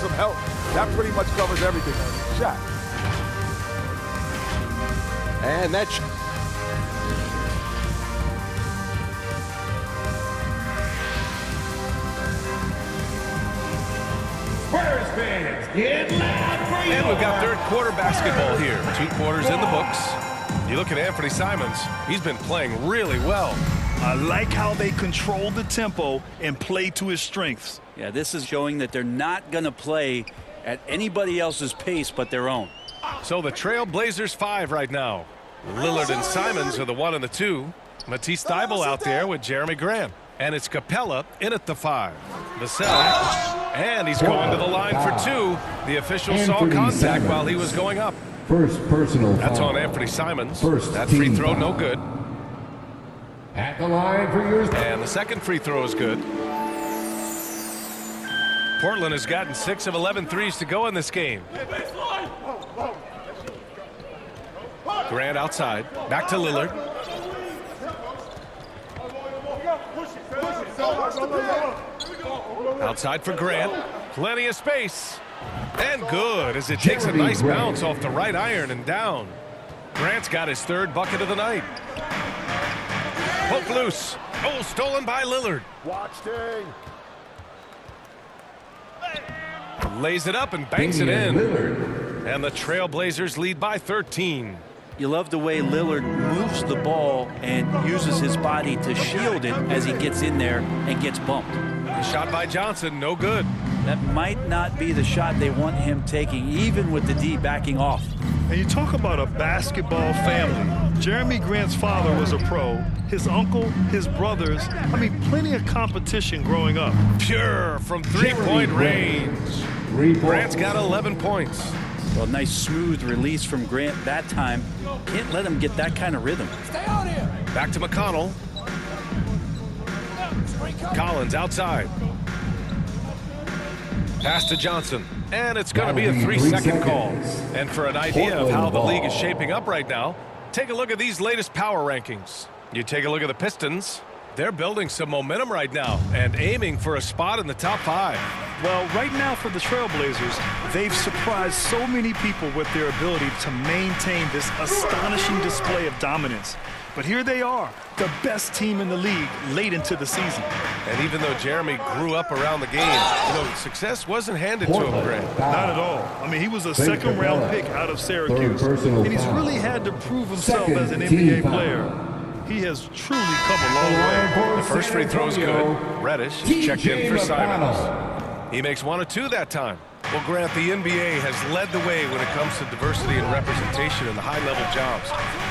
some help. That pretty much covers everything. Shot. And that's Spurs fans, get loud for you. And we've got third quarter basketball here. 2 quarters in the books. You look at Anthony Simons, he's been playing really well. I like how they control the tempo and play to his strengths. Yeah, this is showing that they're not going to play at anybody else's pace but their own. So the Trail Blazers 5 right now. Lillard and Simons are the 1 and the 2. Matisse Thybulle out there with Jeremy Grant. And it's Capella in at the 5. Vassell, and he's going to the line for 2. The official saw contact while he was going up. First personal That's foul. on Anthony Simons. First That free team throw, foul. no good. At the line for yours. And the second free throw is good. Portland has gotten 6 of 11 threes to go in this game. Grant outside. Back to Lillard. Outside for Grant. Plenty of space. And good as it takes a nice bounce off the right iron and down. Grant's got his 3rd bucket of the night. Poke loose. Oh, stolen by Lillard. Watch Sting. Lays it up and banks it in. Lillard. And the Trail Blazers lead by 13. You love the way Lillard moves the ball and uses his body to shield it as he gets in there and gets bumped. The shot by Johnson, no good. That might not be the shot they want him taking, even with the D backing off. And you talk about a basketball family. Jeremy Grant's father was a pro. His uncle, his brothers. I mean, plenty of competition growing up. Pure from three-point range. Grant's got 11 points. Well, nice smooth release from Grant that time. Can't let him get that kind of rhythm. Back to McConnell. Collins outside. Pass to Johnson. And it's going to be a 3-second call. And for an idea of how the league is shaping up right now, take a look at these latest power rankings. You take a look at the Pistons. They're building some momentum right now and aiming for a spot in the top 5. Well, right now for the Trailblazers, they've surprised so many people with their ability to maintain this astonishing display of dominance. But here they are, the best team in the league late into the season. And even though Jeremy grew up around the game, success wasn't handed to him, Grant. Not at all. I mean, he was a second-round pick out of Syracuse. And he's really had to prove himself as an NBA player. He has truly come a long way. The first free throw is good. Reddish is checked in for Simons. He makes 1 or 2 that time. Well, Grant, the NBA has led the way when it comes to diversity and representation in the high-level jobs.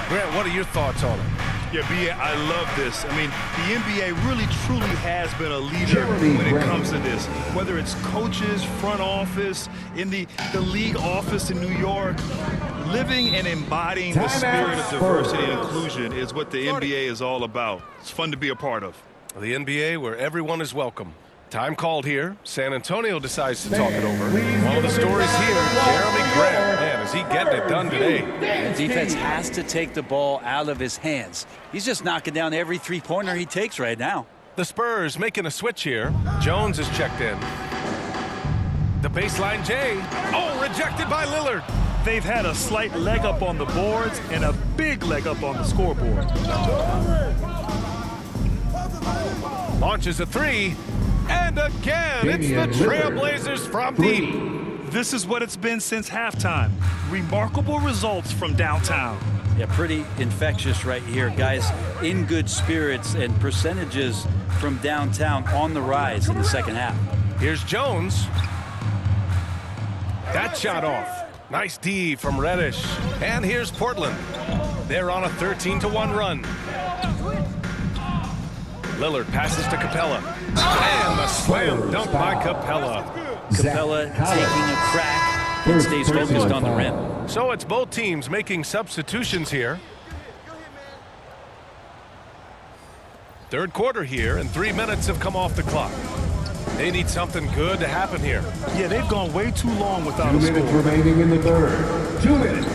Grant, what are your thoughts on it? Yeah, B.A., I love this. I mean, the NBA really, truly has been a leader when it comes to this. Whether it's coaches, front office, in the league office in New York, living and embodying the spirit of diversity and inclusion is what the NBA is all about. It's fun to be a part of. The NBA where everyone is welcome. Time called here. San Antonio decides to talk it over. One of the stories here, Jeremy Grant. Man, is he getting it done today? The defense has to take the ball out of his hands. He's just knocking down every three-pointer he takes right now. The Spurs making a switch here. Jones is checked in. The baseline J. Oh, rejected by Lillard. They've had a slight leg up on the boards and a big leg up on the scoreboard. Launches a 3. And again, it's the Trailblazers from deep. This is what it's been since halftime. Remarkable results from downtown. Yeah, pretty infectious right here, guys. In good spirits and percentages from downtown on the rise in the second half. Here's Jones. That shot off. Nice D from Reddish. And here's Portland. They're on a 13-1 run. Lillard passes to Capella. And the slam dunk by Capella. Capella taking a crack and stays focused on the rim. So it's both teams making substitutions here. Third quarter here, and 3 minutes have come off the clock. They need something good to happen here. Yeah, they've gone way too long without a 2 score. minutes remaining in the third. 2 minutes.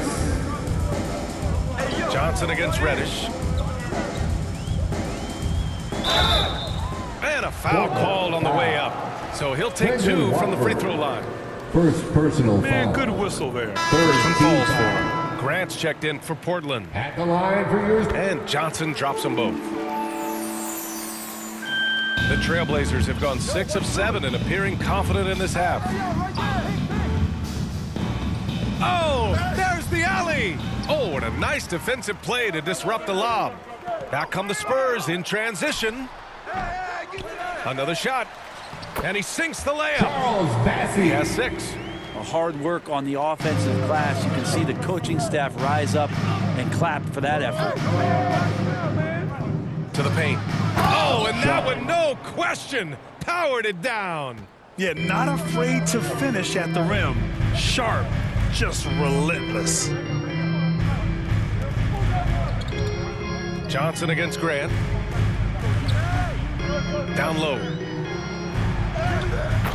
Johnson against Reddish. And a foul called on the way up. So he'll take 2 from the free throw line. First personal Man, foul. good whistle there. Third Some team calls for foul. him. Grant's checked in for Portland. At the line for yours. And Johnson drops them both. The Trailblazers have gone 6 of 7 and appearing confident in this half. Oh, there's the alley. Oh, and a nice defensive play to disrupt the lob. Back come the Spurs in transition. Another shot. And he sinks the layup. Charles Bassey. He has 6. Hard work on the offensive glass. You can see the coaching staff rise up and clap for that effort. To the paint. Oh, and that one, no question, powered it down. Yeah, not afraid to finish at the rim. Sharp, just relentless. Johnson against Grant. Down low.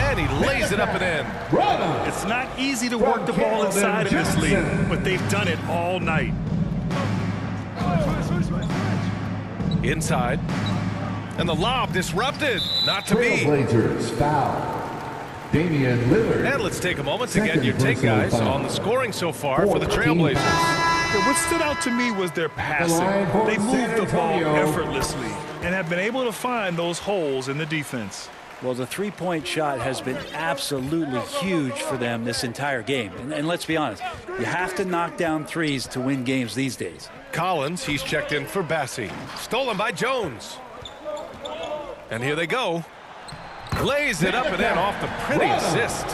And he lays it up and in. It's not easy to work the ball inside of this league, but they've done it all night. Inside. And the lob disrupted. Not to be. Trailblazers foul. Damian Lillard. And let's take a moment to get Second your take, personal guys, foul. on the scoring so far for the 14 Trailblazers. Yeah, what stood out to me was their passing. line for They moved the ball San Antonio. effortlessly and have been able to find those holes in the defense. Well, the three-point shot has been absolutely huge for them this entire game. And let's be honest, you have to knock down threes to win games these days. Collins, he's checked in for Bassey. Stolen by Jones. And here they go. Lays it up and in off the pretty assist.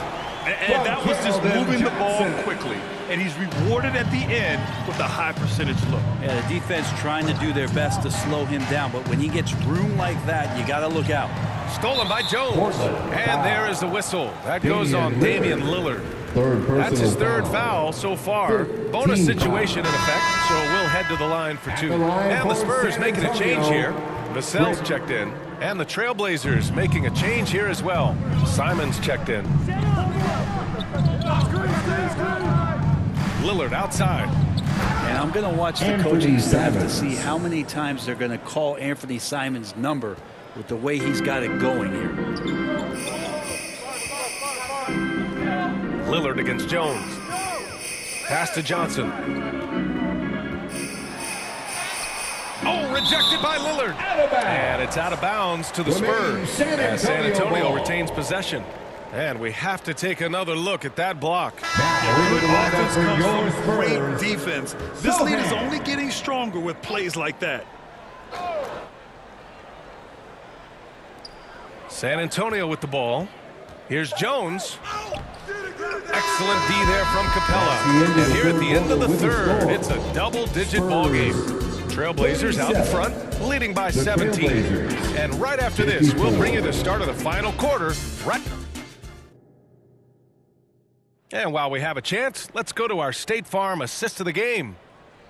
And that was just moving the ball quickly. And he's rewarded at the end with a high percentage look. Yeah, the defense trying to do their best to slow him down, but when he gets room like that, you got to look out. Stolen by Jones. Portland. And there is the whistle. That goes on Damian Damian Lillard. Third personal That's his third foul so far. 13 Bonus situation in foul. effect, so we'll head to the line for 2. the line And the for Spurs San making a change Antonio. here. Vassell's checked in. And the Trailblazers making a change here as well. Simon's checked in. Lillard outside. And I'm going to watch the Anthony coaching staff to Simons. see how many times they're going to call Anthony Simons' number with the way he's got it going here. Lillard against Jones. Pass to Johnson. Oh, rejected by Lillard. And it's out of bounds to the Remaining Spurs. San As San Antonio Antonio ball. retains possession. And we have to take another look at that block. Good offense for comes your from great Spurs. defense. This lead is Sohan. only getting stronger with plays like that. San Antonio with the ball. Here's Jones. Excellent D there from Capella. And here at the end of the third, it's a double-digit ball game. Trailblazers out in front, leading by 17. Trailblazers. And right after this, we'll bring you the start of the final quarter. Right. And while we have a chance, let's go to our State Farm assist of the game.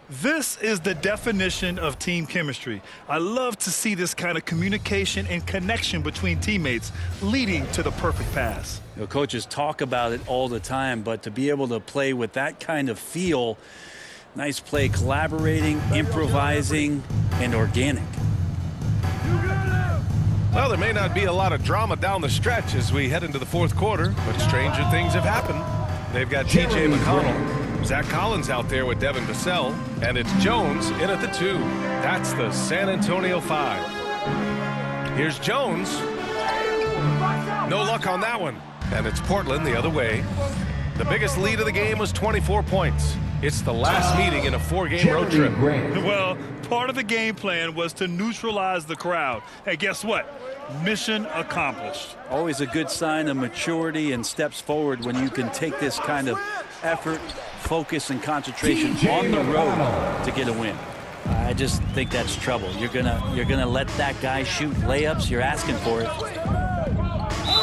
This is the definition of team chemistry. I love to see this kind of communication and connection between teammates leading to the perfect pass. You know, coaches talk about it all the time, but to be able to play with that kind of feel, nice play, collaborating, improvising, and organic. Well, there may not be a lot of drama down the stretch as we head into the fourth quarter, but stranger things have happened. They've got T.J. Jeremy McConnell, Zach Collins out there with Devin Vassell, and it's Jones in at the 2. That's the San Antonio 5. Here's Jones. No luck on that one. And it's Portland the other way. The biggest lead of the game was 24 points. It's the last meeting in a 4-game road Jeremy trip. Grant. Well, part of the game plan was to neutralize the crowd. Hey, guess what? Mission accomplished. Always a good sign of maturity and steps forward when you can take this kind of effort, focus, and concentration TJ on the road McConnell. to get a win. I just think that's trouble. You're gonna let that guy shoot layups. You're asking for it.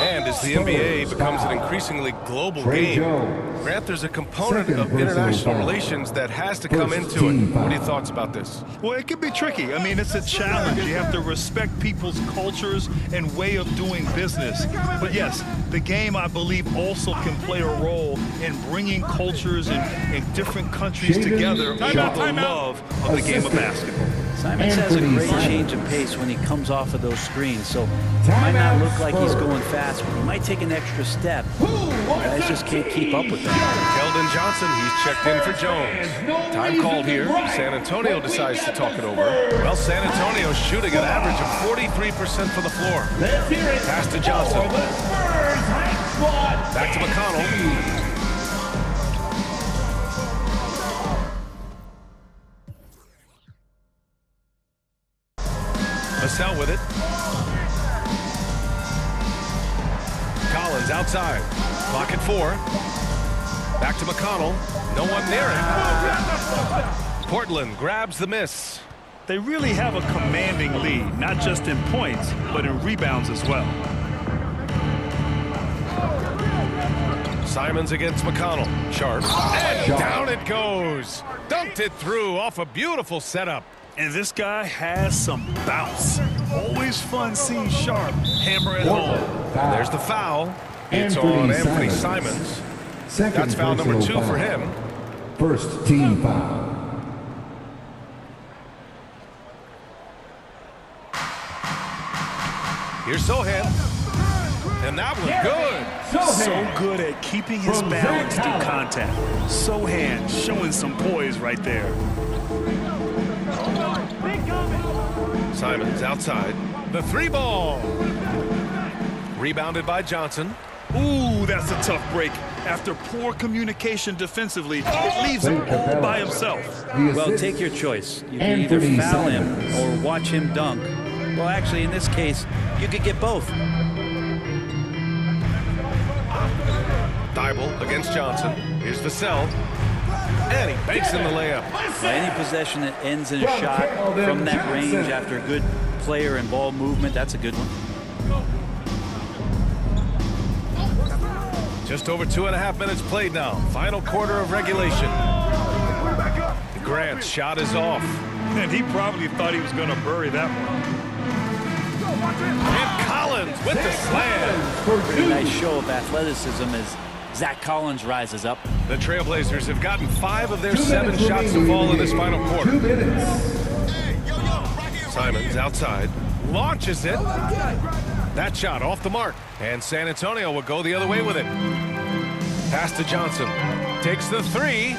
And as the NBA becomes an increasingly global Trey game, Jones. Grant, there's a component Second of personal international foul. relations that has to come First into it. team What are your foul. thoughts about this? Well, it can be tricky. I mean, it's a challenge. You have to respect people's cultures and way of doing business. But yes, the game, I believe, also can play a role in bringing cultures and different countries Shaden together over Sharp. the love of the game of basketball. Simons has a Anthony great Simons. change of pace when he comes off of those screens, so it might not look like he's going fast, but he might take an extra step. Guys just can't keep up with that. Keldon Johnson, he's checked in for Jones. Time called here. San Antonio decides to talk it over. Well, San Antonio's shooting an average of 43% from the floor. Let's hear it. Pass to Johnson. For the Spurs high squad. Back to McConnell. Vassell with it. Collins outside. Clock at 4. Back to McConnell. No one near him. Portland grabs the miss. They really have a commanding lead, not just in points, but in rebounds as well. Simons against McConnell. Sharp. And down it goes. Dunked it through off a beautiful setup. And this guy has some bounce. Always fun seeing Sharp hammer it home. There's the foul. It's on Anthony Simons. Second That's foul number personal 2 for foul. him. First team foul. Here's Sohan. And that was good. So good at keeping his balance through contact. Sohan showing some poise right there. Simons outside. The 3 ball. Rebounded by Johnson. Ooh, that's a tough break. After poor communication defensively, it leaves him all by himself. Well, take your choice. You can either Anthony foul him Simons. or watch him dunk. Well, actually, in this case, you could get both. Thibault against Johnson. Here's Vassell. And he banks in the layup. Any possession that ends in a shot from that range after a good player and ball movement, that's a good one. Just over 2.5 minutes played now. Final quarter of regulation. Grant's shot is off. And he probably thought he was going to bury that one. And Collins with the slam. Pretty nice show of athleticism as Zach Collins rises up. The Trailblazers have gotten 5 of their 7 shots to fall in this final 2 quarter. minutes. Simons outside. Launches it. That shot off the mark. And San Antonio will go the other way with it. Pass to Johnson. Takes the 3.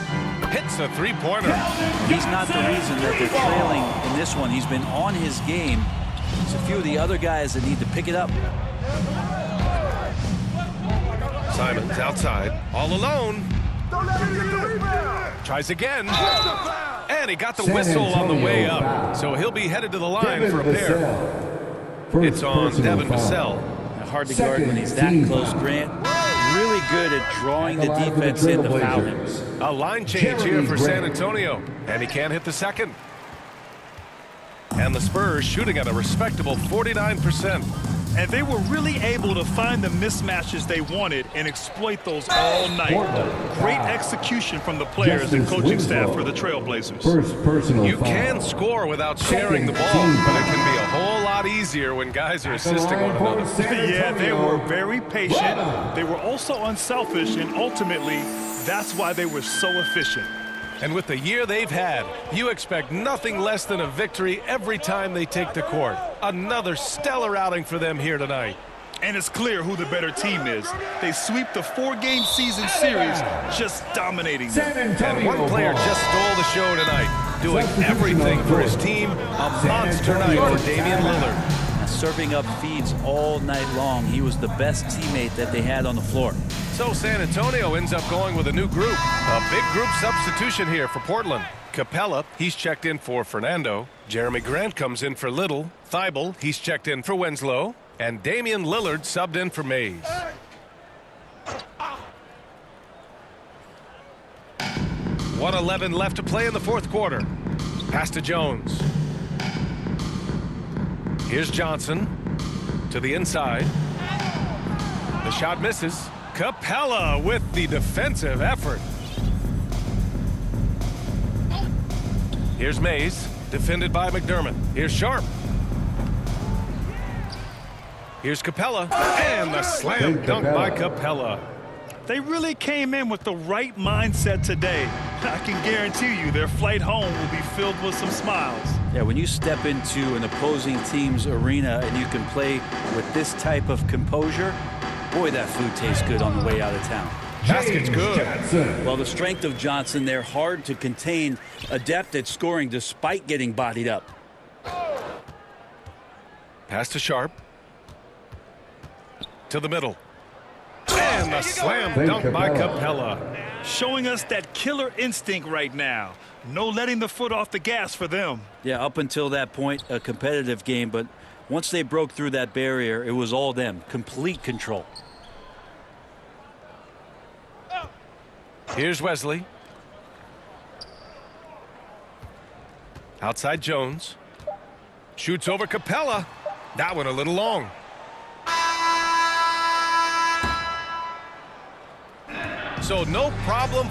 Hits a 3-pointer. He's not the reason that they're trailing in this one. He's been on his game. There's a few of the other guys that need to pick it up. Simons outside. All alone. Tries again. And he got the San whistle on the way Antonio up. foul. So he'll be headed to the line Devin for a pair. Vassell. First It's on personal Devin foul. Vassell. Hard to guard when he's that Second close, team. Grant. Really good at drawing the Alive for defense in to foul him. Trailblazers. A line change here Jeremy for San Grant. Antonio. And he can't hit the second. And the Spurs shooting at a respectable 49%. And they were really able to find the mismatches they wanted and exploit those all night. Great execution from the players and Justice coaching staff Winslow. for the Trailblazers. First personal You foul. can score without sharing the ball, Second team but it can be a whole lot easier when guys are assisting one another. Yeah, they were very patient. They were also unselfish, and ultimately, that's why they were so efficient. And with the year they've had, you expect nothing less than a victory every time they take the court. Another stellar outing for them here tonight. And it's clear who the better team is. They sweep the 4-game season series, just dominating them. San Antonio And one player ball. just stole the show tonight, doing everything for his team. A monster night for Damian Lillard. Serving up feeds all night long. He was the best teammate that they had on the floor. So San Antonio ends up going with a new group. A big group substitution here for Portland. Capella, he's checked in for Fernando. Jeremy Grant comes in for Little. Thibault, he's checked in for Winslow. And Damian Lillard subbed in for Mays. .111 left to play in the fourth quarter. Pass to Jones. Here's Johnson to the inside. The shot misses. Capella with the defensive effort. Here's Mays, defended by McDermott. Here's Sharp. Here's Capella, and the slam dunk by Capella. They really came in with the right mindset today. I can guarantee you their flight home will be filled with some smiles. Yeah, when you step into an opposing team's arena and you can play with this type of composure, boy, that food tastes good on the way out of town. Basket's good. Johnson. Well, the strength of Johnson, they're hard to contain, adept at scoring despite getting bodied up. Pass to Sharp. To the middle. And the slam Thank dunk by Capella. Capella. Showing us that killer instinct right now. No letting the foot off the gas for them. Yeah, up until that point, a competitive game, but once they broke through that barrier, it was all them. Complete control. Here's Wesley. Outside Jones. Shoots over Capella. That one a little long. So no problem